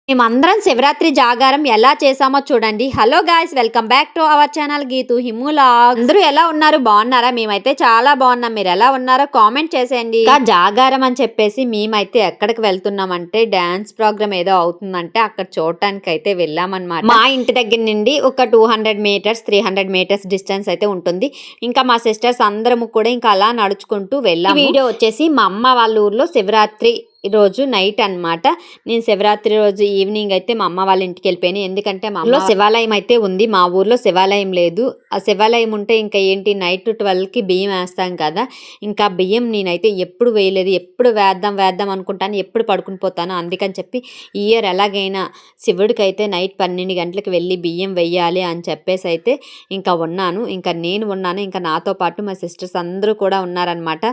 మేమందరం శివరాత్రి జాగారం ఎలా చేసామో చూడండి. Hello guys, welcome back to our channel Geethu హిమూలాగ్స్. అందరూ ఎలా ఉన్నారు? బాగున్నారా? మేమైతే చాలా బాగున్నాం. మీరు ఎలా ఉన్నారో కామెంట్ చేసేయండి. జాగారం అని చెప్పేసి మేమైతే ఎక్కడికి వెళ్తున్నామంటే డాన్స్ ప్రోగ్రామ్ ఏదో అవుతుందంటే అక్కడ చూడటానికి అయితే వెళ్ళామన్నమాట. మా ఇంటి దగ్గర నుండి ఒక 200 మీటర్స్ 300 మీటర్స్ డిస్టెన్స్ అయితే ఉంటుంది. ఇంకా మా సిస్టర్స్ అందరము కూడా ఇంకా అలా నడుచుకుంటూ వెళ్ళాము. వీడియో వచ్చేసి మా అమ్మ వాళ్ళ ఊర్లో శివరాత్రి రోజు నైట్ అనమాట. నేను శివరాత్రి రోజు ఈవినింగ్ అయితే మా అమ్మ వాళ్ళ ఇంటికి వెళ్ళిపోయాను. ఎందుకంటే మా అమ్మలో శివాలయం అయితే ఉంది, మా ఊర్లో శివాలయం లేదు. ఆ శివాలయం ఉంటే ఇంకా ఏంటి, నైట్ 12కి బియ్యం వేస్తాం కదా, ఇంకా బియ్యం నేనైతే ఎప్పుడు వేయలేదు. ఎప్పుడు వేద్దాం అనుకుంటాను, ఎప్పుడు పడుకుని పోతాను. అందుకని చెప్పి ఈ ఇయర్ ఎలాగైనా శివుడికి అయితే నైట్ 12 గంటలకు వెళ్ళి బియ్యం వెయ్యాలి అని చెప్పేసి అయితే ఇంకా ఉన్నాను. ఇంకా నేను ఉన్నాను, ఇంకా నాతో పాటు మా సిస్టర్స్ అందరూ కూడా ఉన్నారనమాట.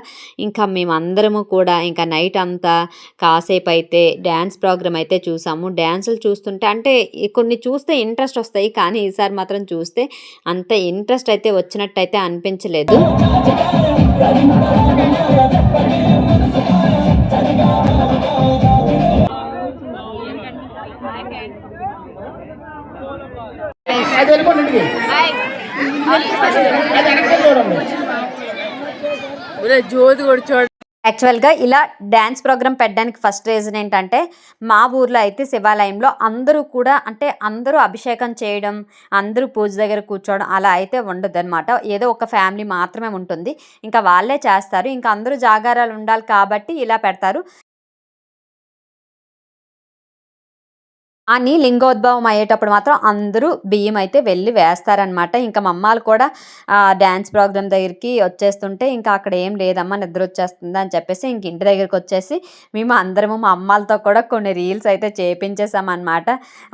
ఇంకా మేమందరము కూడా ఇంకా నైట్ అంతా కాసేపు అయితే డ్యాన్స్ ప్రోగ్రామ్ అయితే చూసాము. డ్యాన్సులు చూస్తుంటే అంటే కొన్ని చూస్తే ఇంట్రెస్ట్ వస్తాయి, కానీ ఈసారి మాత్రం చూస్తే అంత ఇంట్రెస్ట్ అయితే వచ్చినట్టయితే అనిపించలేదు. జ్యోతి కూడా చూడ యాక్చువల్గా ఇలా డ్యాన్స్ ప్రోగ్రామ్ పెట్టడానికి ఫస్ట్ రీజన్ ఏంటంటే, మా ఊర్లో అయితే శివాలయంలో అందరూ కూడా అంటే అందరూ అభిషేకం చేయడం, అందరూ పూజ దగ్గర కూర్చోవడం అలా అయితే ఉండదు అనమాట. ఏదో ఒక ఫ్యామిలీ మాత్రమే ఉంటుంది, ఇంకా వాళ్ళే చేస్తారు. ఇంకా అందరూ జాగారాలు ఉండాలి కాబట్టి ఇలా పెడతారు. అని లింగోద్భవం అయ్యేటప్పుడు మాత్రం అందరూ బియ్యం అయితే వెళ్ళి వేస్తారనమాట. ఇంకా మా అమ్మాలు కూడా డ్యాన్స్ ప్రోగ్రామ్ దగ్గరికి వచ్చేస్తుంటే ఇంకా అక్కడ ఏం లేదమ్మా నిద్ర వచ్చేస్తుంది అని చెప్పేసి ఇంక ఇంటి దగ్గరికి వచ్చేసి మేము అందరము మా అమ్మాలతో కూడా కొన్ని రీల్స్ అయితే చేపించేసామన్నమాట.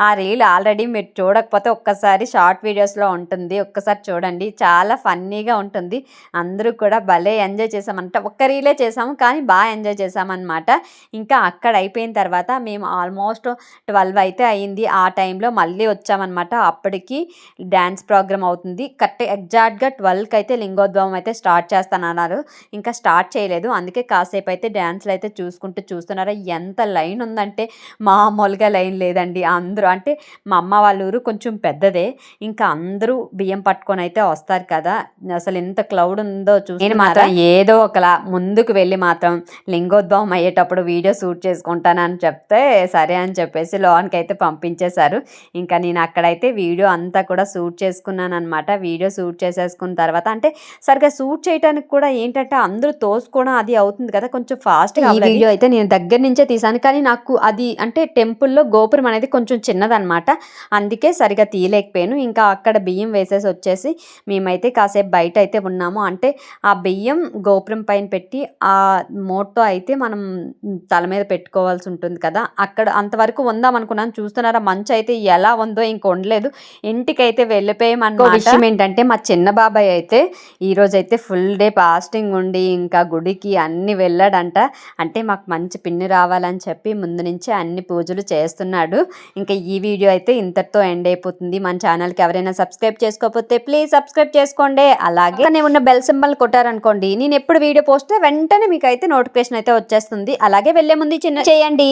ఆ రీల్ ఆల్రెడీ మీరు చూడకపోతే ఒక్కసారి షార్ట్ వీడియోస్లో ఉంటుంది, ఒక్కసారి చూడండి, చాలా ఫన్నీగా ఉంటుంది. అందరూ కూడా భలే ఎంజాయ్ చేసామంట. ఒక్క రీలే చేసాము కానీ బాగా ఎంజాయ్ చేసామన్నమాట. ఇంకా అక్కడ అయిపోయిన తర్వాత మేము ఆల్మోస్ట్ 12 అయితే అయింది. ఆ టైంలో మళ్ళీ వచ్చామన్నమాట. అప్పటికి డ్యాన్స్ ప్రోగ్రామ్ అవుతుంది. ఎగ్జాక్ట్గా 12కి అయితే లింగోద్భవం అయితే స్టార్ట్ చేస్తానన్నారు. ఇంకా స్టార్ట్ చేయలేదు, అందుకే కాసేపు అయితే డ్యాన్స్లు అయితే చూస్తున్నారా. ఎంత లైన్ ఉందంటే మామూలుగా లైన్ లేదండి. అందరూ అంటే మా అమ్మ వాళ్ళ ఊరు కొంచెం పెద్దదే, ఇంకా అందరూ బియ్యం పట్టుకొని అయితే వస్తారు కదా. అసలు ఎంత క్లౌడ్ ఉందో చూసి నేను మాత్రం ఏదో ఒకలా ముందుకు వెళ్ళి మాత్రం లింగోద్భవం అయ్యేటప్పుడు వీడియో షూట్ చేసుకుంటానని చెప్తే సరే అని చెప్పేసి లోన్కి అయితే పంపించేశారు. ఇంకా నేను అక్కడైతే వీడియో అంతా కూడా షూట్ చేసుకున్నాను అనమాట. వీడియో షూట్ చేసేసుకున్న తర్వాత అంటే సరిగ్గా షూట్ చేయడానికి కూడా ఏంటంటే అందరూ తోసుకోవడం అది అవుతుంది కదా, కొంచెం ఫాస్ట్గా. ఈ వీడియో అయితే నేను దగ్గర నుంచే తీసాను, కానీ నాకు అది అంటే టెంపుల్లో గోపురం అనేది కొంచెం చిన్నదనమాట, అందుకే సరిగా తీయలేకపోయాను. ఇంకా అక్కడ బియ్యం వేసేసి వచ్చేసి మేమైతే కాసేపు బయట అయితే ఉన్నాము. అంటే ఆ బియ్యం గోపురం పైన పెట్టి ఆ మోట్తో అయితే మనం తల మీద పెట్టుకోవాల్సి ఉంటుంది కదా, అక్కడ అంతవరకు ఉందాం అనుకున్నాను. చూస్తున్నారా మంచు అయితే ఎలా ఉందో, ఇంక ఉండలేదు, ఇంటికైతే వెళ్ళిపోయామన్నమాట. విషయం ఏంటంటే మా చిన్న బాబాయ్ అయితే ఈరోజైతే ఫుల్ డే ఫాస్టింగ్ ఉండి ఇంకా గుడికి అన్ని వెళ్ళాడంట. అంటే మాకు మంచి పిన్ని రావాలని చెప్పి ముందు నుంచే అన్ని పూజలు చేస్తున్నాడు. ఇంకా ఈ వీడియో అయితే ఇంతటితో ఎండ్ అయిపోతుంది. మన ఛానల్కి ఎవరైనా సబ్స్క్రైబ్ చేసుకోకపోతే ప్లీజ్ సబ్స్క్రైబ్ చేసుకోండి. అలాగే ఉన్న బెల్ సింబల్ కొట్టారనుకోండి, నేను ఎప్పుడు వీడియో పోస్ట్ వెంటనే మీకు అయితే నోటిఫికేషన్ అయితే వచ్చేస్తుంది. అలాగే వెళ్ళే ముందు చిన్న చేయండి.